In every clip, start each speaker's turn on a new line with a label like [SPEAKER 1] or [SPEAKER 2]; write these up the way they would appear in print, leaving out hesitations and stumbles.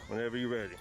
[SPEAKER 1] Whenever you're ready.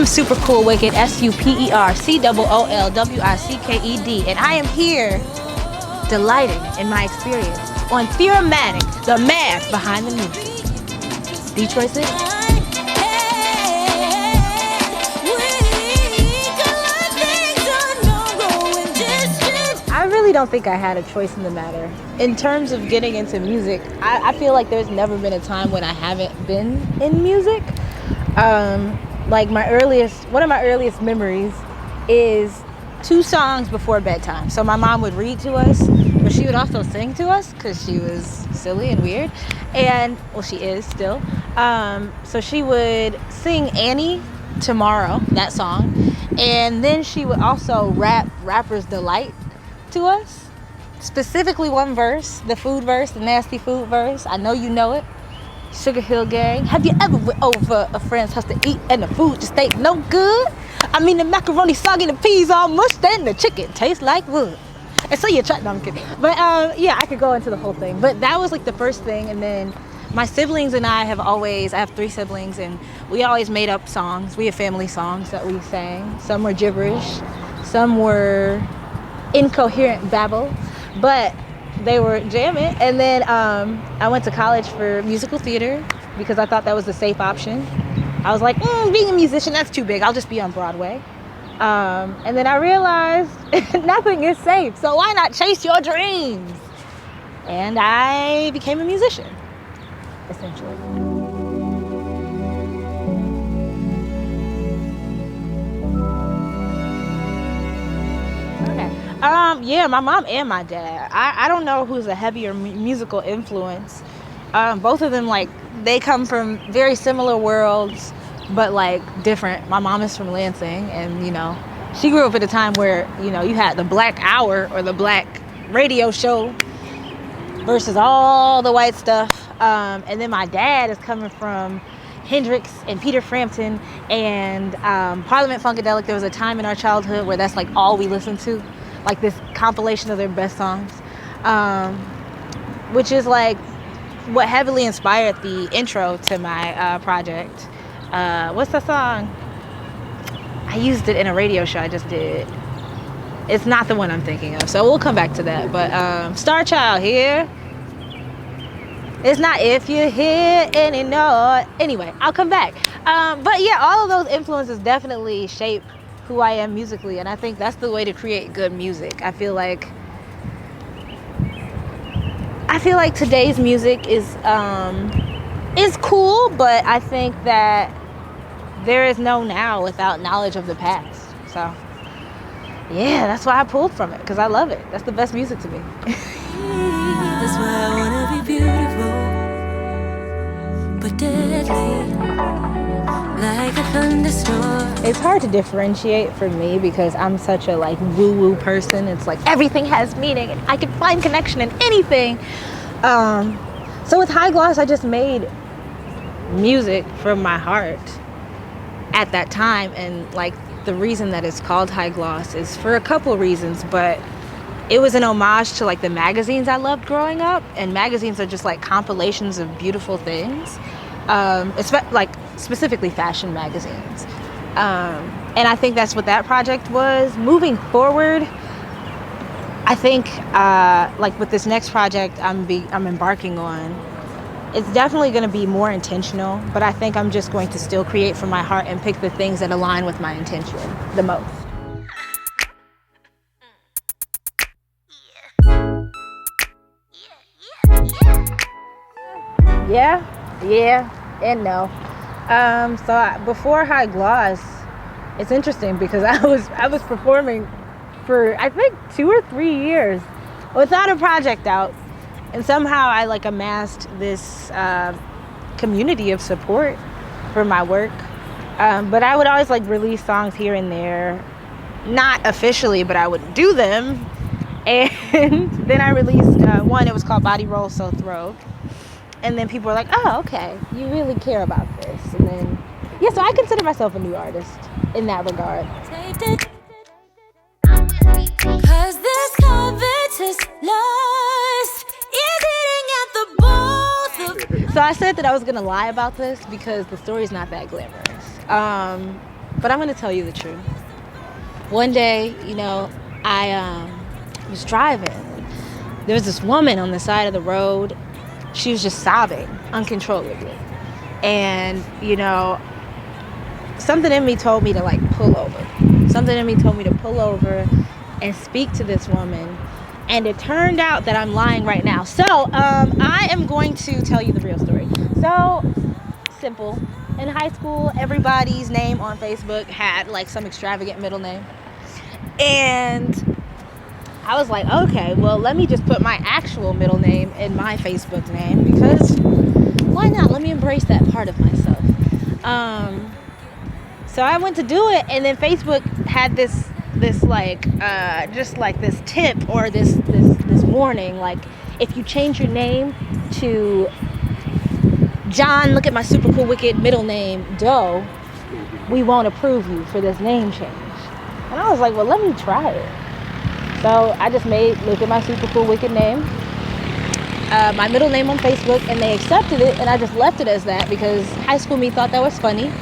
[SPEAKER 2] Supercoolwicked, Supercoolwicked, and I am here delighting in my experience on Theorematic, the math behind the music. Detroit City. I really don't think I had a choice in the matter. In terms of getting into music, I feel like there's never been a time when I haven't been in music. Like one of my earliest memories is 2 songs before bedtime. So my mom would read to us, but she would also sing to us because she was silly and weird. And, well, she is still. So she would sing Annie Tomorrow, that song. And then she would also rap Rapper's Delight to us. Specifically one verse, the food verse, the nasty food verse. I know you know it. Sugar Hill Gang. Have you ever went over a friend's house to eat and the food just ain't no good? I mean, the macaroni soggy, the peas all mushed, and the chicken tastes like wood. And so you try. No, I'm kidding. But yeah, I could go into the whole thing. But that was like the first thing. And then my siblings and I have I have 3 siblings, and we always made up songs. We have family songs that we sang. Some were gibberish, some were incoherent babble, but they were jamming. And then I went to college for musical theater because I thought that was the safe option. I was like, being a musician, that's too big. I'll just be on Broadway. And then I realized nothing is safe, so why not chase your dreams? And I became a musician, essentially. Yeah, my mom and my dad. I don't know who's a heavier musical influence. Both of them, like, they come from very similar worlds, but like different. My mom is from Lansing, and she grew up at a time where you had the Black Hour or the Black radio show versus all the white stuff. And then my dad is coming from Hendrix and Peter Frampton and Parliament Funkadelic. There was a time in our childhood where that's like all we listened to, like this compilation of their best songs, which is like what heavily inspired the intro to my project. What's the song? I used it in a radio show I just did. It's not the one I'm thinking of, so we'll come back to that. But Star Child here. It's not if you hear any noise. Anyway, I'll come back. But yeah, all of those influences definitely shape who I am musically, and I think that's the way to create good music. I feel like today's music is cool, but I think that there is no now without knowledge of the past. So yeah, that's why I pulled from it, because I love it. That's the best music to me.
[SPEAKER 3] That's why I wanna be beautiful, but deadly, like a thunderstorm.
[SPEAKER 2] It's hard to differentiate for me because I'm such a like woo-woo person. It's like everything has meaning and I can find connection in anything. So with High Gloss, I just made music from my heart at that time, and like the reason that it's called High Gloss is for a couple reasons, but it was an homage to like the magazines I loved growing up, and magazines are just like compilations of beautiful things. like specifically fashion magazines. And I think that's what that project was. Moving forward, I think like with this next project I'm embarking on, it's definitely going to be more intentional, but I think I'm just going to still create from my heart and pick the things that align with my intention the most. Yeah, and no. Before High Gloss, it's interesting because I was performing for I think 2 or 3 years without a project out, and somehow I like amassed this community of support for my work. But I would always like release songs here and there, not officially, but I would do them. And then I released one. It was called Body Roll So Throw. And then people were like, oh, okay, you really care about this. And then, yeah, so I consider myself a new artist in that regard. Cause this covetous lust is eating at the both of. So I said that I was gonna lie about this because the story's not that glamorous. But I'm gonna tell you the truth. One day, you know, I was driving. There was this woman on the side of the road. She was just sobbing uncontrollably. And, you know, something in me told me to like pull over. Something in me told me to pull over and speak to this woman. And it turned out that I'm lying right now. So I am going to tell you the real story. So simple. In high school, everybody's name on Facebook had like some extravagant middle name. And I was like, okay, well, let me just put my actual middle name in my Facebook name because why not? Let me embrace that part of myself. So I went to do it, and then Facebook had this like just like this tip or this warning, like if you change your name to John, look at my Supercoolwicked middle name, Doe, we won't approve you for this name change. And I was like, well, let me try it. So I just made look at my Supercoolwicked name, my middle name on Facebook, and they accepted it, and I just left it as that because high school me thought that was funny.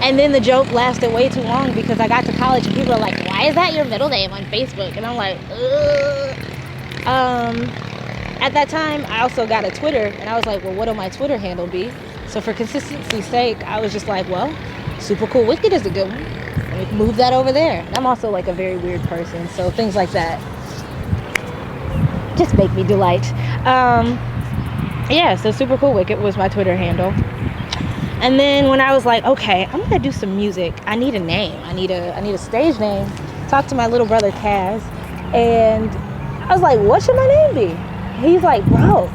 [SPEAKER 2] And then the joke lasted way too long because I got to college and people were like, why is that your middle name on Facebook? And I'm like, At that time, I also got a Twitter, and I was like, well, what'll my Twitter handle be? So for consistency's sake, I was just like, well, Supercoolwicked is a good one. Let me move that over there. And I'm also like a very weird person, so things like that just make me delight. Yeah, so Supercoolwicked was my Twitter handle. And then when I was like, okay, I'm gonna do some music, I need a name. I need a stage name. Talked to my little brother Kaz, and I was like, what should my name be? He's like, bro,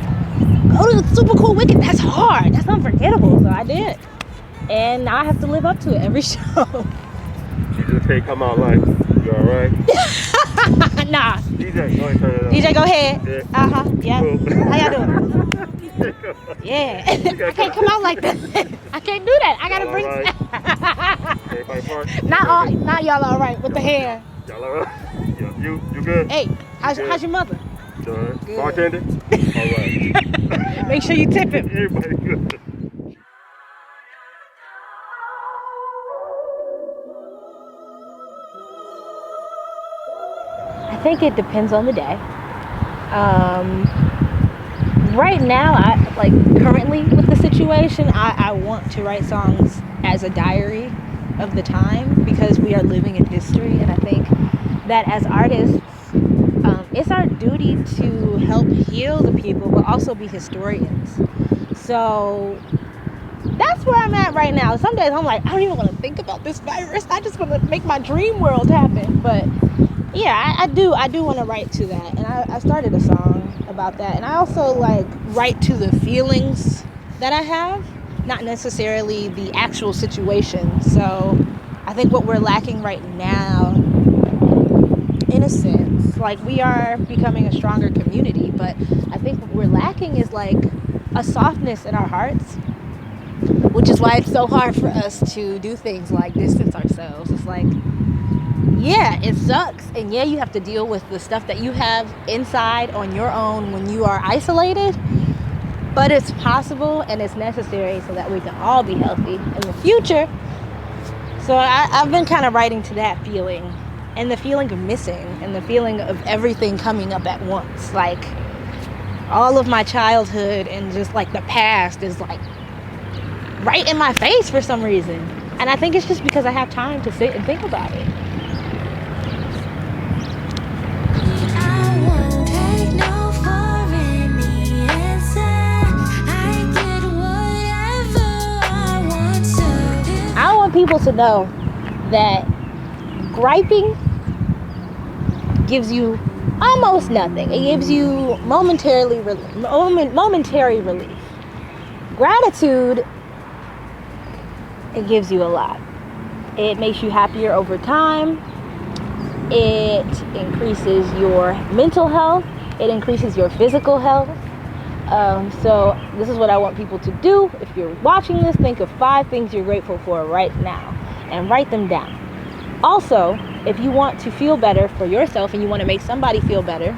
[SPEAKER 2] go to the Supercoolwicked. That's hard. That's unforgettable. So I did, and now I have to live up to it every show.
[SPEAKER 1] You just can't come out like, you alright?
[SPEAKER 2] Nah.
[SPEAKER 1] DJ, go ahead, turn it on.
[SPEAKER 2] DJ, go ahead.
[SPEAKER 1] Yeah.
[SPEAKER 2] Yeah.
[SPEAKER 1] Cool.
[SPEAKER 2] How y'all doing? Yeah. I can't come out like that. I can't do that. I gotta
[SPEAKER 1] Y'all
[SPEAKER 2] bring.
[SPEAKER 1] Right? Everybody fine?
[SPEAKER 2] Not y'all all right with the hair.
[SPEAKER 1] Y'all alright? Yeah, you good?
[SPEAKER 2] Hey, how's
[SPEAKER 1] good?
[SPEAKER 2] your mother?
[SPEAKER 1] Good.
[SPEAKER 2] Good.
[SPEAKER 1] Bartender? Alright.
[SPEAKER 2] Make sure you tip him.
[SPEAKER 1] Everybody good.
[SPEAKER 2] I think it depends on the day. Right now, currently with the situation, I want to write songs as a diary of the time because we are living in history, and I think that as artists, it's our duty to help heal the people, but also be historians. So that's where I'm at right now. Some days I'm like, I don't even want to think about this virus. I just want to make my dream world happen. But yeah, I do want to write to that, and I started a song about that. And I also like write to the feelings that I have, not necessarily the actual situation. So I think what we're lacking right now, in a sense, like we are becoming a stronger community, but I think what we're lacking is like a softness in our hearts, which is why it's so hard for us to do things like distance ourselves. It's like, yeah, it sucks, and yeah, you have to deal with the stuff that you have inside on your own when you are isolated, but it's possible and it's necessary so that we can all be healthy in the future. So I've been kind of writing to that feeling, and the feeling of missing, and the feeling of everything coming up at once. Like, all of my childhood and just like the past is like right in my face for some reason. And I think it's just because I have time to sit and think about it.
[SPEAKER 3] I won't take no for any answer. I get whatever I want to.
[SPEAKER 2] I want people to know that griping gives you almost nothing. It gives you momentary relief. Gratitude, it gives you a lot. It makes you happier over time. It increases your mental health. It increases your physical health. So this is what I want people to do. If you're watching this, think of 5 things you're grateful for right now and write them down. Also, if you want to feel better for yourself and you want to make somebody feel better,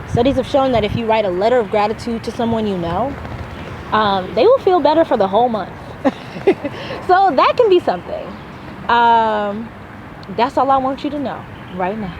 [SPEAKER 2] studies have shown that if you write a letter of gratitude to someone you know, they will feel better for the whole month. So that can be something. That's all I want you to know right now.